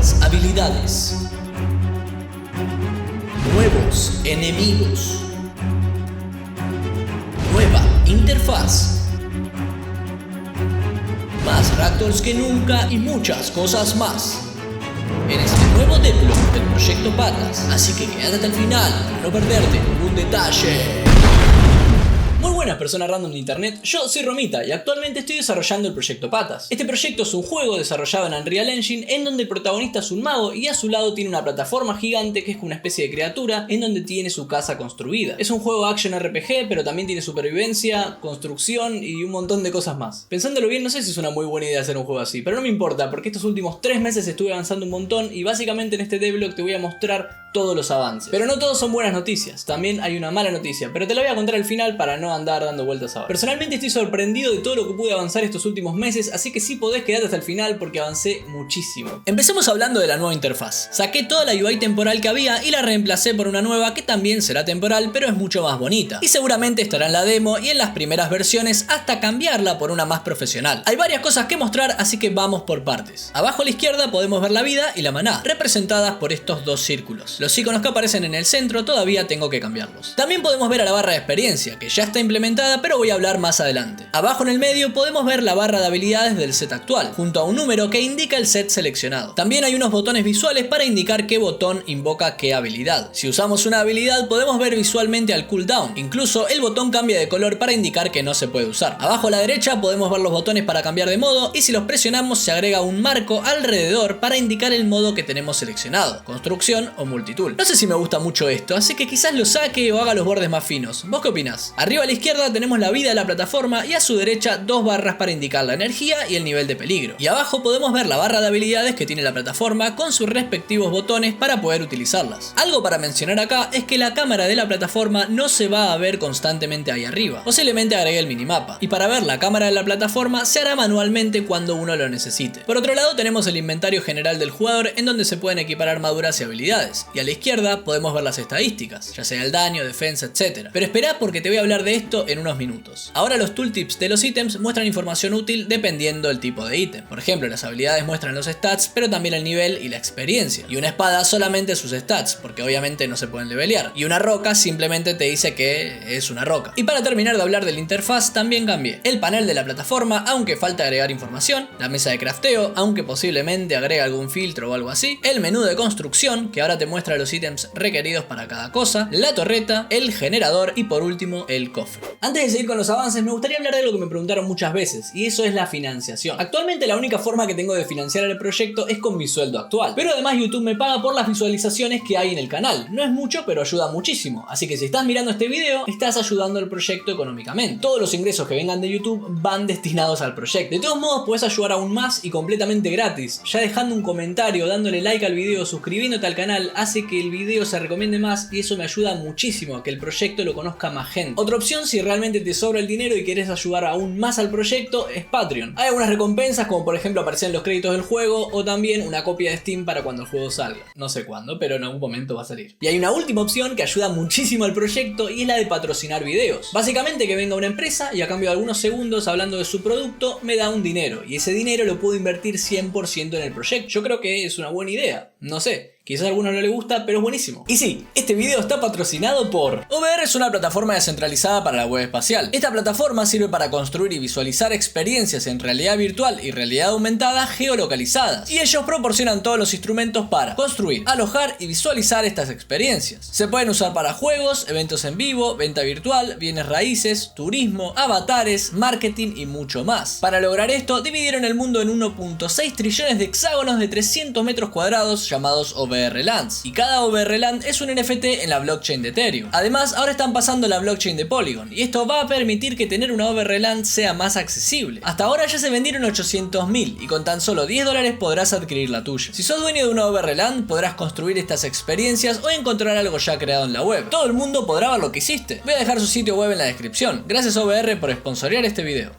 Nuevas habilidades. Nuevos enemigos. Nueva interfaz. Más Raptors que nunca y muchas cosas más. En este nuevo Devlog del Proyecto Patas, así que quédate hasta el final para no perderte ningún detalle. Muy buenas personas random de internet, yo soy Romita y actualmente estoy desarrollando el Proyecto Patas. Este proyecto es un juego desarrollado en Unreal Engine en donde el protagonista es un mago y a su lado tiene una plataforma gigante que es como una especie de criatura en donde tiene su casa construida. Es un juego action RPG pero también tiene supervivencia, construcción y un montón de cosas más. Pensándolo bien, no sé si es una muy buena idea hacer un juego así, pero no me importa porque estos últimos 3 meses estuve avanzando un montón y básicamente en este devlog te voy a mostrar todos los avances. Pero no todos son buenas noticias, también hay una mala noticia, pero te la voy a contar al final para no andar dando vueltas ahora. Personalmente estoy sorprendido de todo lo que pude avanzar estos últimos meses, así que sí podés quedarte hasta el final porque avancé muchísimo. Empecemos hablando de la nueva interfaz. Saqué toda la UI temporal que había y la reemplacé por una nueva que también será temporal, pero es mucho más bonita. Y seguramente estará en la demo y en las primeras versiones hasta cambiarla por una más profesional. Hay varias cosas que mostrar, así que vamos por partes. Abajo a la izquierda podemos ver la vida y la maná, representadas por estos dos círculos. Los iconos que aparecen en el centro todavía tengo que cambiarlos. También podemos ver a la barra de experiencia, que ya está implementada, pero voy a hablar más adelante. Abajo en el medio podemos ver la barra de habilidades del set actual, junto a un número que indica el set seleccionado. También hay unos botones visuales para indicar qué botón invoca qué habilidad. Si usamos una habilidad podemos ver visualmente al cooldown, incluso el botón cambia de color para indicar que no se puede usar. Abajo a la derecha podemos ver los botones para cambiar de modo y si los presionamos se agrega un marco alrededor para indicar el modo que tenemos seleccionado, construcción o multitool. No sé si me gusta mucho esto, así que quizás lo saque o haga los bordes más finos. ¿Vos qué opinás? Arriba a la izquierda tenemos la vida de la plataforma y a su derecha dos barras para indicar la energía y el nivel de peligro. Y abajo podemos ver la barra de habilidades que tiene la plataforma con sus respectivos botones para poder utilizarlas. Algo para mencionar acá es que la cámara de la plataforma no se va a ver constantemente ahí arriba. Posiblemente agregue el minimapa. Y para ver la cámara de la plataforma se hará manualmente cuando uno lo necesite. Por otro lado tenemos el inventario general del jugador en donde se pueden equipar armaduras y habilidades. Y a la izquierda podemos ver las estadísticas, ya sea el daño, defensa, etc. Pero esperá porque te voy a hablar de esto en unos minutos. Ahora los tooltips de los ítems muestran información útil dependiendo del tipo de ítem. Por ejemplo, las habilidades muestran los stats, pero también el nivel y la experiencia. Y una espada solamente sus stats, porque obviamente no se pueden levelear. Y una roca simplemente te dice que es una roca. Y para terminar de hablar de la interfaz, también cambié el panel de la plataforma, aunque falta agregar información, la mesa de crafteo, aunque posiblemente agregue algún filtro o algo así, el menú de construcción, que ahora te muestra los ítems requeridos para cada cosa, la torreta, el generador y por último el cofre. Antes de seguir con los avances me gustaría hablar de algo que me preguntaron muchas veces y eso es la financiación. Actualmente la única forma que tengo de financiar el proyecto es con mi sueldo actual, pero además YouTube me paga por las visualizaciones que hay en el canal. No es mucho pero ayuda muchísimo, así que si estás mirando este video estás ayudando al proyecto económicamente. Todos los ingresos que vengan de YouTube van destinados al proyecto. De todos modos puedes ayudar aún más y completamente gratis, ya dejando un comentario, dándole like al video, suscribiéndote al canal hace que el video se recomiende más y eso me ayuda muchísimo a que el proyecto lo conozca más gente. Otra opción, si realmente te sobra el dinero y querés ayudar aún más al proyecto, es Patreon. Hay algunas recompensas como por ejemplo aparecer en los créditos del juego o también una copia de Steam para cuando el juego salga. No sé cuándo, pero en algún momento va a salir. Y hay una última opción que ayuda muchísimo al proyecto y es la de patrocinar videos. Básicamente que venga una empresa y a cambio de algunos segundos hablando de su producto me da un dinero y ese dinero lo puedo invertir 100% en el proyecto. Yo creo que es una buena idea, no sé. Quizás a algunos no les gusta, pero es buenísimo. Y sí, este video está patrocinado por OVR. Es una plataforma descentralizada para la web espacial. Esta plataforma sirve para construir y visualizar experiencias en realidad virtual y realidad aumentada geolocalizadas. Y ellos proporcionan todos los instrumentos para construir, alojar y visualizar estas experiencias. Se pueden usar para juegos, eventos en vivo, venta virtual, bienes raíces, turismo, avatares, marketing y mucho más. Para lograr esto, dividieron el mundo en 1.6 trillones de hexágonos de 300 metros cuadrados llamados OVR Lands, y cada OVR Land es un NFT en la blockchain de Ethereum. Además, ahora están pasando la blockchain de Polygon, y esto va a permitir que tener una OVR Land sea más accesible. Hasta ahora ya se vendieron 800.000 y con tan solo $10 podrás adquirir la tuya. Si sos dueño de una OVR Land, podrás construir estas experiencias o encontrar algo ya creado en la web. Todo el mundo podrá ver lo que hiciste. Voy a dejar su sitio web en la descripción. Gracias OVR por sponsorear este video.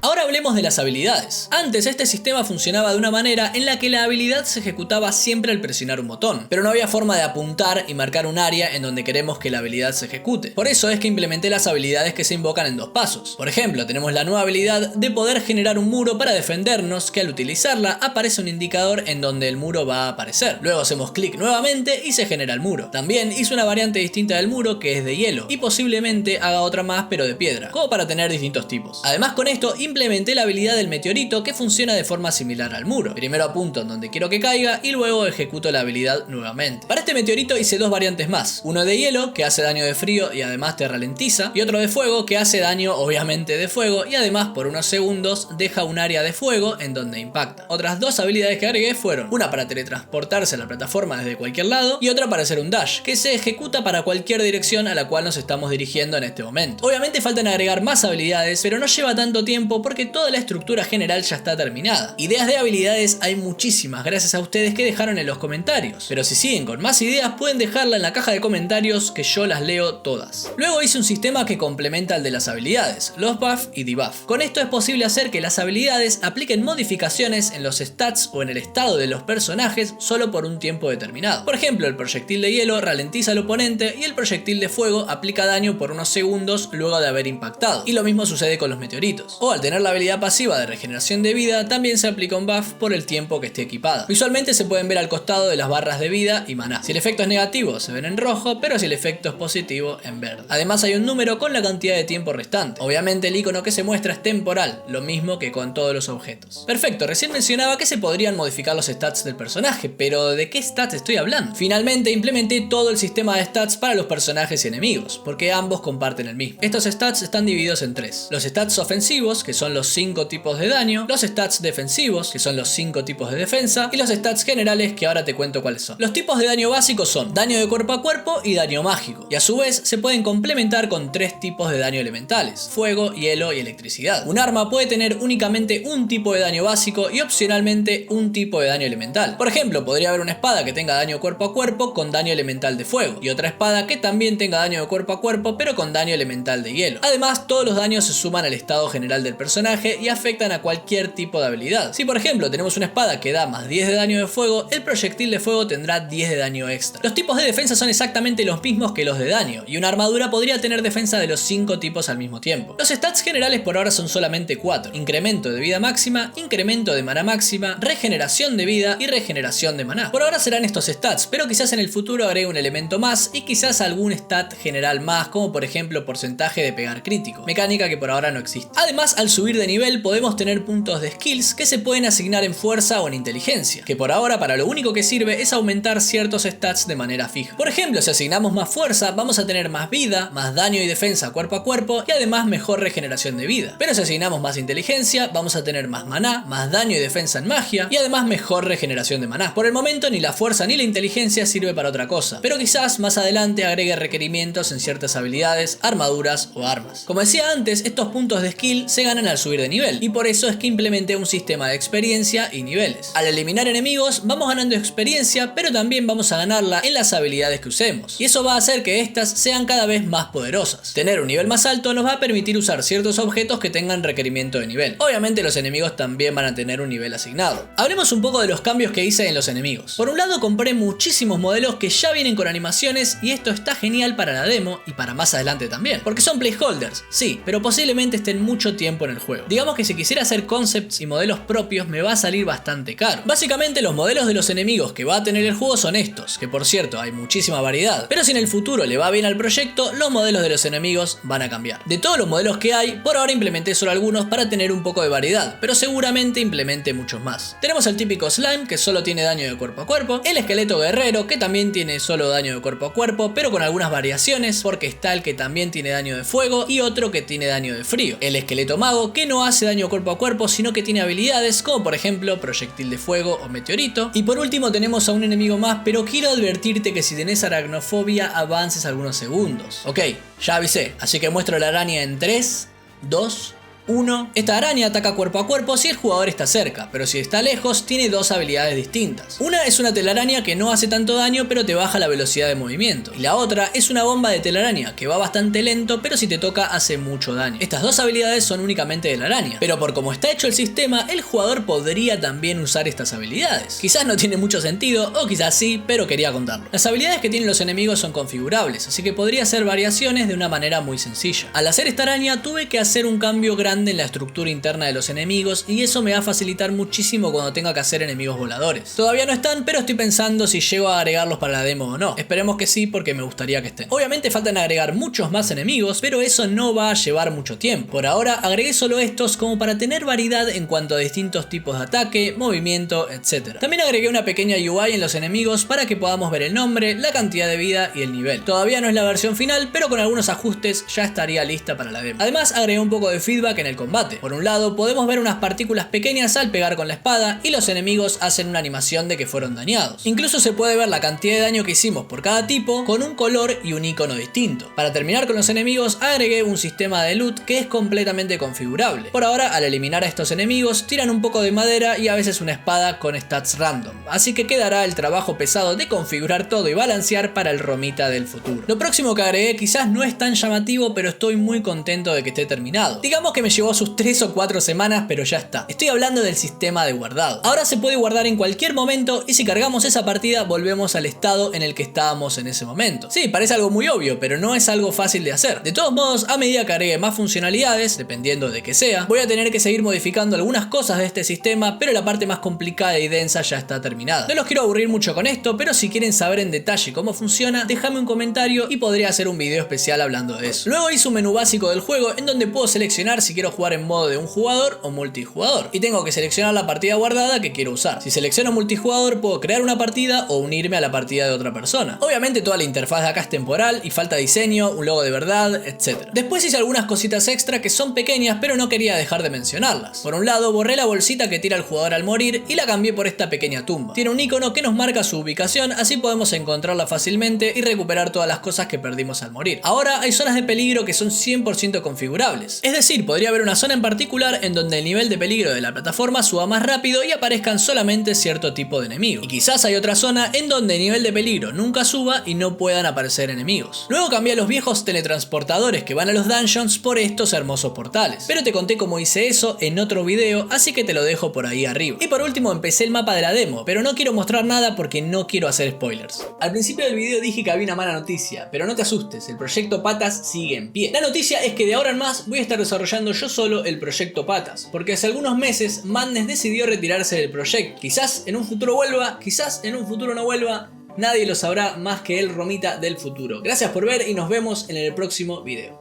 Ahora hablemos de las habilidades. Antes este sistema funcionaba de una manera en la que la habilidad se ejecutaba siempre al presionar un botón, pero no había forma de apuntar y marcar un área en donde queremos que la habilidad se ejecute. Por eso es que implementé las habilidades que se invocan en 2 pasos. Por ejemplo, tenemos la nueva habilidad de poder generar un muro para defendernos, que al utilizarla aparece un indicador en donde el muro va a aparecer. Luego hacemos clic nuevamente y se genera el muro. También hice una variante distinta del muro que es de hielo y posiblemente haga otra más pero de piedra, como para tener distintos tipos. Además, con esto implementé la habilidad del meteorito, que funciona de forma similar al muro. Primero apunto en donde quiero que caiga y luego ejecuto la habilidad nuevamente. Para este meteorito hice 2 variantes más. Uno de hielo, que hace daño de frío y además te ralentiza, y otro de fuego, que hace daño obviamente de fuego y además por unos segundos deja un área de fuego en donde impacta. Otras 2 habilidades que agregué fueron una para teletransportarse a la plataforma desde cualquier lado y otra para hacer un dash, que se ejecuta para cualquier dirección a la cual nos estamos dirigiendo en este momento. Obviamente faltan agregar más habilidades, pero no lleva tanto tiempo porque toda la estructura general ya está terminada. Ideas de habilidades hay muchísimas gracias a ustedes que dejaron en los comentarios, pero si siguen con más ideas pueden dejarla en la caja de comentarios que yo las leo todas. Luego hice un sistema que complementa al de las habilidades, los buff y debuff. Con esto es posible hacer que las habilidades apliquen modificaciones en los stats o en el estado de los personajes solo por un tiempo determinado. Por ejemplo, el proyectil de hielo ralentiza al oponente y el proyectil de fuego aplica daño por unos segundos luego de haber impactado. Y lo mismo sucede con los meteoritos. O al tener la habilidad pasiva de regeneración de vida también se aplica un buff por el tiempo que esté equipada. Visualmente se pueden ver al costado de las barras de vida y maná. Si el efecto es negativo se ven en rojo, pero si el efecto es positivo en verde. Además hay un número con la cantidad de tiempo restante. Obviamente el icono que se muestra es temporal, lo mismo que con todos los objetos. Perfecto, recién mencionaba que se podrían modificar los stats del personaje, pero ¿de qué stats estoy hablando? Finalmente implementé todo el sistema de stats para los personajes y enemigos, porque ambos comparten el mismo. Estos stats están divididos en 3. Los stats ofensivos, que son los 5 tipos de daño, los stats defensivos, que son los 5 tipos de defensa, y los stats generales, que ahora te cuento cuáles son. Los tipos de daño básicos son daño de cuerpo a cuerpo y daño mágico, y a su vez se pueden complementar con 3 tipos de daño elementales: fuego, hielo y electricidad. Un arma puede tener únicamente un tipo de daño básico y opcionalmente un tipo de daño elemental. Por ejemplo, podría haber una espada que tenga daño cuerpo a cuerpo con daño elemental de fuego, y otra espada que también tenga daño de cuerpo a cuerpo pero con daño elemental de hielo. Además, todos los daños se suman al estado general del personaje y afectan a cualquier tipo de habilidad. Si por ejemplo tenemos una espada que da más 10 de daño de fuego, el proyectil de fuego tendrá 10 de daño extra. Los tipos de defensa son exactamente los mismos que los de daño, y una armadura podría tener defensa de los 5 tipos al mismo tiempo. Los stats generales por ahora son solamente 4: incremento de vida máxima, incremento de maná máxima, regeneración de vida y regeneración de maná. Por ahora serán estos stats, pero quizás en el futuro agregue un elemento más y quizás algún stat general más, como por ejemplo porcentaje de pegar crítico, mecánica que por ahora no existe. Además, al subir de nivel podemos tener puntos de skills que se pueden asignar en fuerza o en inteligencia, que por ahora para lo único que sirve es aumentar ciertos stats de manera fija. Por ejemplo, si asignamos más fuerza vamos a tener más vida, más daño y defensa cuerpo a cuerpo y además mejor regeneración de vida. Pero si asignamos más inteligencia vamos a tener más maná, más daño y defensa en magia y además mejor regeneración de maná. Por el momento ni la fuerza ni la inteligencia sirve para otra cosa, pero quizás más adelante agregue requerimientos en ciertas habilidades, armaduras o armas. Como decía antes, estos puntos de skill se ganan al subir de nivel y por eso es que implementé un sistema de experiencia y niveles. Al eliminar enemigos vamos ganando experiencia, pero también vamos a ganarla en las habilidades que usemos, y eso va a hacer que estas sean cada vez más poderosas. Tener un nivel más alto nos va a permitir usar ciertos objetos que tengan requerimiento de nivel. Obviamente los enemigos también van a tener un nivel asignado. Hablemos un poco de los cambios que hice en los enemigos. Por un lado compré muchísimos modelos que ya vienen con animaciones y esto está genial para la demo y para más adelante también, porque son placeholders, sí, pero posiblemente estén mucho tiempo en el juego. Digamos que si quisiera hacer concepts y modelos propios me va a salir bastante caro. Básicamente los modelos de los enemigos que va a tener el juego son estos, que por cierto hay muchísima variedad, pero si en el futuro le va bien al proyecto, los modelos de los enemigos van a cambiar. De todos los modelos que hay, por ahora implementé solo algunos para tener un poco de variedad, pero seguramente implemente muchos más. Tenemos el típico slime, que solo tiene daño de cuerpo a cuerpo, el esqueleto guerrero, que también tiene solo daño de cuerpo a cuerpo, pero con algunas variaciones, porque está el que también tiene daño de fuego y otro que tiene daño de frío. El esqueleto mago, que no hace daño cuerpo a cuerpo, sino que tiene habilidades como por ejemplo proyectil de fuego o meteorito. Y por último tenemos a un enemigo más, pero quiero advertirte que si tenés aracnofobia avances algunos segundos. Ok, ya avisé, así que muestro la araña en 3, 2, 1. Esta araña ataca cuerpo a cuerpo si el jugador está cerca, pero si está lejos tiene dos habilidades distintas. Una es una telaraña que no hace tanto daño pero te baja la velocidad de movimiento, y la otra es una bomba de telaraña que va bastante lento pero si te toca hace mucho daño. Estas dos habilidades son únicamente de la araña, pero por como está hecho el sistema, el jugador podría también usar estas habilidades. Quizás no tiene mucho sentido, o quizás sí, pero quería contarlo. Las habilidades que tienen los enemigos son configurables, así que podría hacer variaciones de una manera muy sencilla. Al hacer esta araña tuve que hacer un cambio grande en la estructura interna de los enemigos y eso me va a facilitar muchísimo cuando tenga que hacer enemigos voladores. Todavía no están, pero estoy pensando si llego a agregarlos para la demo o no. Esperemos que sí, porque me gustaría que estén. Obviamente faltan agregar muchos más enemigos, pero eso no va a llevar mucho tiempo. Por ahora agregué solo estos como para tener variedad en cuanto a distintos tipos de ataque, movimiento, etc. También agregué una pequeña UI en los enemigos para que podamos ver el nombre, la cantidad de vida y el nivel. Todavía no es la versión final, pero con algunos ajustes ya estaría lista para la demo. Además agregué un poco de feedback en el combate. Por un lado podemos ver unas partículas pequeñas al pegar con la espada y los enemigos hacen una animación de que fueron dañados. Incluso se puede ver la cantidad de daño que hicimos por cada tipo con un color y un icono distinto. Para terminar con los enemigos agregué un sistema de loot que es completamente configurable. Por ahora al eliminar a estos enemigos tiran un poco de madera y a veces una espada con stats random, así que quedará el trabajo pesado de configurar todo y balancear para el Romita del futuro. Lo próximo que agregué quizás no es tan llamativo, pero estoy muy contento de que esté terminado. Digamos que me llevó sus 3 o 4 semanas, pero ya está. Estoy hablando del sistema de guardado. Ahora se puede guardar en cualquier momento y si cargamos esa partida volvemos al estado en el que estábamos en ese momento. Sí, parece algo muy obvio, pero no es algo fácil de hacer. De todos modos, a medida que agregue más funcionalidades, dependiendo de qué sea, voy a tener que seguir modificando algunas cosas de este sistema, pero la parte más complicada y densa ya está terminada. No los quiero aburrir mucho con esto, pero si quieren saber en detalle cómo funciona, déjame un comentario y podría hacer un video especial hablando de eso. Luego hice un menú básico del juego en donde puedo seleccionar si quiero jugar en modo de un jugador o multijugador, y tengo que seleccionar la partida guardada que quiero usar. Si selecciono multijugador puedo crear una partida o unirme a la partida de otra persona. Obviamente toda la interfaz de acá es temporal y falta diseño, un logo de verdad, etc. Después hice algunas cositas extra que son pequeñas pero no quería dejar de mencionarlas. Por un lado borré la bolsita que tira el jugador al morir y la cambié por esta pequeña tumba. Tiene un icono que nos marca su ubicación, así podemos encontrarla fácilmente y recuperar todas las cosas que perdimos al morir. Ahora hay zonas de peligro que son 100% configurables, es decir, podría haber una zona en particular en donde el nivel de peligro de la plataforma suba más rápido y aparezcan solamente cierto tipo de enemigos. Y quizás hay otra zona en donde el nivel de peligro nunca suba y no puedan aparecer enemigos. Luego cambié a los viejos teletransportadores que van a los dungeons por estos hermosos portales, pero te conté cómo hice eso en otro video, así que te lo dejo por ahí arriba. Y por último empecé el mapa de la demo, pero no quiero mostrar nada porque no quiero hacer spoilers. Al principio del video dije que había una mala noticia, pero no te asustes, el proyecto Patas sigue en pie. La noticia es que de ahora en más voy a estar desarrollando yo solo el proyecto Patas, porque hace algunos meses Madness decidió retirarse del proyecto. Quizás en un futuro vuelva, quizás en un futuro no vuelva, nadie lo sabrá más que el Romita del futuro. Gracias por ver y nos vemos en el próximo video.